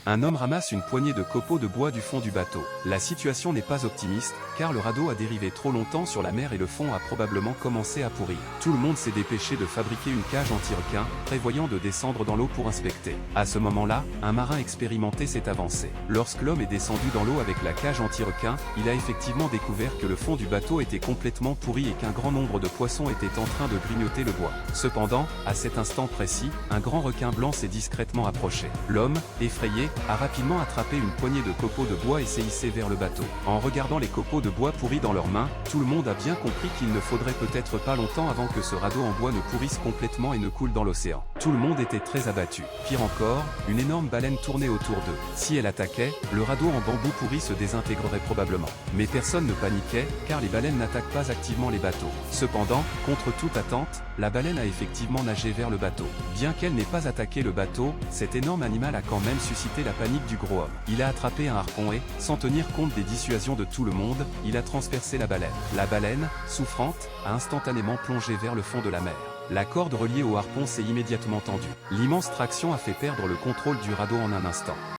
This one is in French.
Un homme ramasse une poignée de copeaux de bois du fond du bateau. La situation n'est pas optimiste, car le radeau a dérivé trop longtemps sur la mer et le fond a probablement commencé à pourrir. Tout le monde s'est dépêché de fabriquer une cage anti-requin, prévoyant de descendre dans l'eau pour inspecter. À ce moment-là, un marin expérimenté s'est avancé. Lorsque l'homme est descendu dans l'eau avec la cage anti-requin, il a effectivement découvert que le fond du bateau était complètement pourri et qu'un grand nombre de poissons étaient en train de grignoter le bois. Cependant, à cet instant précis, un grand requin blanc s'est discrètement approché. L'homme, effrayé, a rapidement attrapé une poignée de copeaux de bois et s'est hissé vers le bateau. En regardant les copeaux de bois pourris dans leurs mains, tout le monde a bien compris qu'il ne faudrait peut-être pas longtemps avant que ce radeau en bois ne pourrisse complètement et ne coule dans l'océan. Tout le monde était très abattu. Pire encore, une énorme baleine tournait autour d'eux. Si elle attaquait, le radeau en bambou pourri se désintégrerait probablement. Mais personne ne paniquait, car les baleines n'attaquent pas activement les bateaux. Cependant, contre toute attente, la baleine a effectivement nagé vers le bateau. Bien qu'elle n'ait pas attaqué le bateau, cet énorme animal a quand même suscité la panique du gros homme. Il a attrapé un harpon et, sans tenir compte des dissuasions de tout le monde, il a transpercé la baleine. La baleine, souffrante, a instantanément plongé vers le fond de la mer. La corde reliée au harpon s'est immédiatement tendue. L'immense traction a fait perdre le contrôle du radeau en un instant.